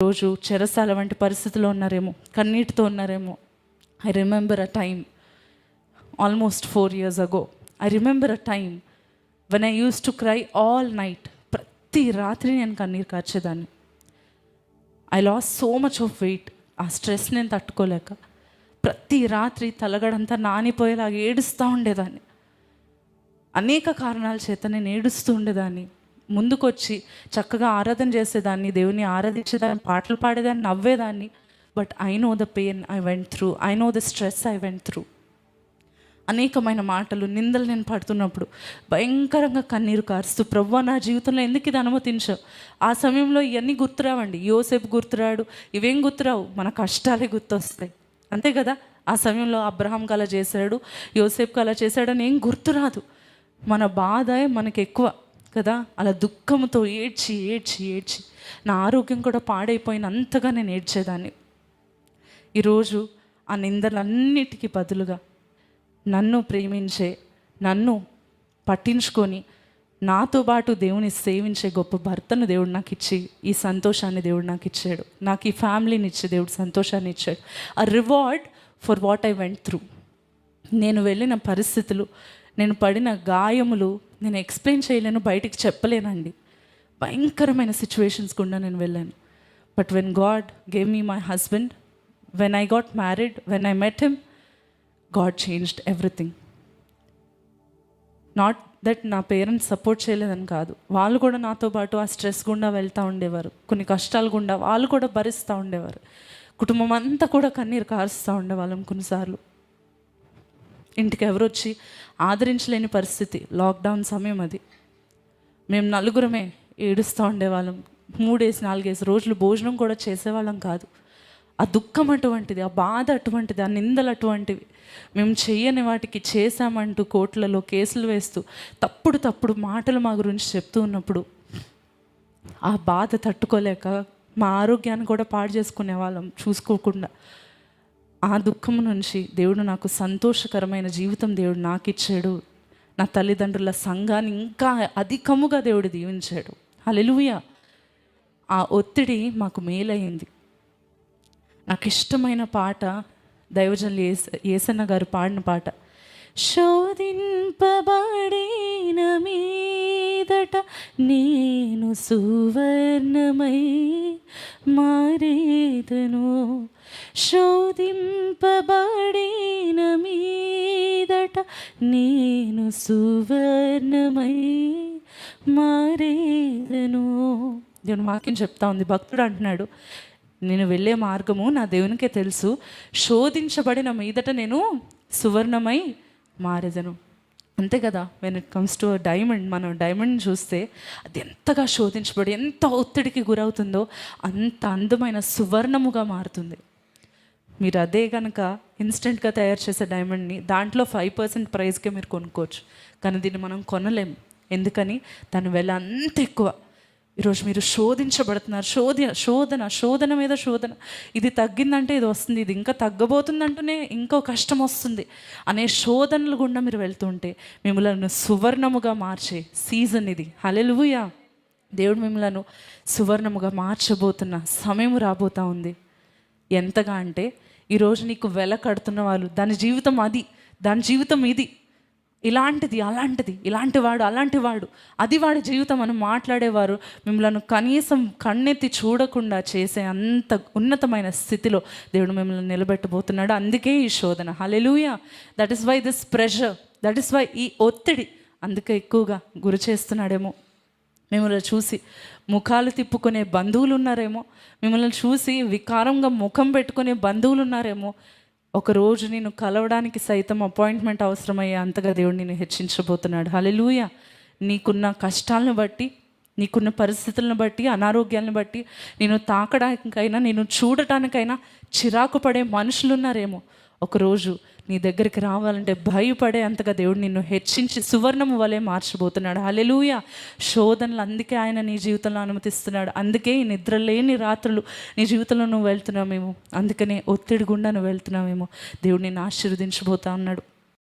రోజు చెరసాల వంటి పరిస్థితిలో ఉన్నారేమో, కన్నీటితో ఉన్నారేమో. I remember a time almost 4 years ago. I remember a time when I use to cry all night. ప్రతి రాత్రి నేను కన్నీరు కార్చేదాన్ని. I lost so much of weight. ఆ స్ట్రెస్ నేను తట్టుకోలేక ప్రతి రాత్రి తలగడంతా నానిపోయేలాగా ఏడుస్తూ ఉండేదాన్ని. అనేక కారణాల చేత నేను ఏడుస్తూ ఉండేదాన్ని. ముందుకొచ్చి చక్కగా ఆరాధన చేసేదాన్ని, దేవుని ఆరాధించేదాన్ని, పాటలు పాడేదాన్ని, నవ్వేదాన్ని. But I know the pain I went through, I know the stress I went through. అనేకమైన మాటలు, నిందలు నేను పడుతున్నప్పుడు భయంకరంగా కన్నీరు కారుస్తూ, ప్రభువా నా జీవితంలో ఎందుకు ఇది అనుమతించావు? ఆ సమయంలో ఇవన్నీ గుర్తురావండి. యోసేపు గుర్తురాడు, ఇవేం గుర్తురావు, మన కష్టాలే గుర్తొస్తాయి. అంతే కదా. ఆ సమయంలో అబ్రహాంకి అలా చేశాడు, యోసేపుకి అలా చేశాడని ఏం గుర్తురాదు. మన బాధ మనకి ఎక్కువ కదా. అలా దుఃఖంతో ఏడ్చి ఏడ్చి ఏడ్చి నా ఆరోగ్యం కూడా పాడైపోయినంతగా నేను ఏడ్చేదాన్ని. ఈరోజు ఆ నిందలన్నిటికీ బదులుగా నన్ను ప్రేమించే, నన్ను పట్టించుకొని నాతో పాటు దేవుని సేవించే గొప్ప భర్తను దేవుడు నాకు ఇచ్చి, ఈ సంతోషాన్ని దేవుడు నాకు ఇచ్చాడు. నాకు ఈ ఫ్యామిలీని ఇచ్చి దేవుడు సంతోషాన్ని ఇచ్చాడు. ఆ reward for what I went through. నేను వెళ్ళిన పరిస్థితులు, నేను పడిన గాయములు నేను ఎక్స్ప్లెయిన్ చేయలేను, బయటికి చెప్పలేనండి. భయంకరమైన సిచ్యువేషన్స్ గుండా నేను వెళ్ళాను. But when God gave me my husband, when I got married, when I met him, God changed everything. Not that నా పేరెంట్స్ సపోర్ట్ చేయలేదని కాదు, వాళ్ళు కూడా నాతో పాటు ఆ స్ట్రెస్ గుండా వెళ్తూ ఉండేవారు. కొన్ని కష్టాలు గుండా వాళ్ళు కూడా భరిస్తూ ఉండేవారు. కుటుంబం అంతా కూడా కన్నీరు కారుస్తూ ఉండేవాళ్ళం. కొన్నిసార్లు ఇంటికి ఎవరు వచ్చి ఆదరించలేని పరిస్థితి. లాక్డౌన్ సమయం అది. మేము నలుగురమే ఏడుస్తూ ఉండేవాళ్ళం. 3-4 రోజులు భోజనం కూడా చేసేవాళ్ళం కాదు. ఆ దుఃఖం అటువంటిది, ఆ బాధ అటువంటిది, ఆ నిందలు అటువంటివి. మేము చెయ్యని వాటికి చేశామంటూ కోర్టులలో కేసులు వేస్తూ తప్పుడు మాటలు మా గురించి చెప్తూ ఉన్నప్పుడు ఆ బాధ తట్టుకోలేక మా ఆరోగ్యాన్ని కూడా పాడు చేసుకునే వాళ్ళం చూసుకోకుండా. ఆ దుఃఖం నుంచి దేవుడు నాకు సంతోషకరమైన జీవితం దేవుడు నాకు ఇచ్చాడు. నా తల్లిదండ్రుల సంఘాన్ని ఇంకా అధికముగా దేవుడు దీవించాడు. హల్లెలూయా. ఆ ఒత్తిడి మాకు మేలైంది. నాకు ఇష్టమైన పాట దైవజనులు యేసన్న గారు పాడిన పాట, శోధింపబడిన మీదట నేను సువర్ణమై మారేదను, శోధింపబడిన మీదట నేను సువర్ణమై మారేదను. దేవుని వాక్యం చెప్తా ఉంది. భక్తుడు అంటున్నాడు, నేను వెళ్ళే మార్గము నా దేవునికే తెలుసు, శోధించబడిన మీదట నేను సువర్ణమై మారేదను. అంతే కదా. When it comes to diamond, మనం డైమండ్ చూస్తే అది ఎంతగా శోధించబడి ఎంత ఒత్తిడికి గురవుతుందో అంత అందమైన సువర్ణముగా మారుతుంది. మీరు అదే కనుక ఇన్స్టెంట్గా తయారు చేసే డైమండ్ని దాంట్లో 5% ప్రైస్కే మీరు కొనుక్కోవచ్చు. కానీ దీన్ని మనం కొనలేము. ఎందుకని? దాని వెల అంత ఎక్కువ. ఈరోజు మీరు శోధించబడుతున్నారు. శోధన మీద శోధన. ఇది తగ్గిందంటే ఇది వస్తుంది, ఇది ఇంకా తగ్గబోతుందంటూనే ఇంకో కష్టం వస్తుంది అనే శోధనలు గుండా మీరు వెళ్తుంటే మిమ్మల్ని సువర్ణముగా మార్చే సీజన్ ఇది. హల్లెలూయా. దేవుడు మిమ్మల్ని సువర్ణముగా మార్చబోతున్న సమయం రాబోతూ ఉంది. ఎంతగా అంటే ఈరోజు నీకు వెల కడుతున్న వాళ్ళు, దాని జీవితం అది, దాని జీవితం ఇది, ఇలాంటిది అలాంటిది, ఇలాంటి వాడు అలాంటి వాడు, అది వాడి జీవితం అని మాట్లాడేవారు మిమ్మల్ని కనీసం కన్నెత్తి చూడకుండా చేసే అంత ఉన్నతమైన స్థితిలో దేవుడు మిమ్మల్ని నిలబెట్టబోతున్నాడు. అందుకే ఈ శోధన. Hallelujah. That is why this pressure, that is why ఈ ఒత్తిడి అందుకే ఎక్కువగా గురి చేస్తున్నాడేమో. మిమ్మల్ని చూసి ముఖాలు తిప్పుకునే బంధువులు ఉన్నారేమో, మిమ్మల్ని చూసి వికారంగా ముఖం పెట్టుకునే బంధువులు ఉన్నారేమో. ఒకరోజు నేను కలవడానికి సైతం అపాయింట్మెంట్ అవసరమయ్యే అంతగా దేవుడు నేను హెచ్చించబోతున్నాడు. హల్లెలూయా. నీకున్న కష్టాలను బట్టి, నీకున్న పరిస్థితులను బట్టి, అనారోగ్యాలను బట్టి నేను తాకడానికైనా, నేను చూడటానికైనా చిరాకు పడే మనుషులు ఉన్నారేమో. ఒకరోజు నీ దగ్గరికి రావాలంటే భయపడే అంతగా దేవుడు నిన్ను హెచ్చించి సువర్ణము వలె మార్చబోతున్నాడు. హల్లెలూయా. శోధనలు అందుకే ఆయన నీ జీవితంలో అనుమతిస్తున్నాడు. అందుకే ఈ నిద్ర లేని రాత్రులు నీ జీవితంలో నువ్వు వెళ్తున్నావేమో, అందుకనే ఒత్తిడి గుండా నువ్వు వెళ్తున్నావేమో. దేవుడు నిన్ను ఆశీర్వదించబోతా ఉన్నాడు.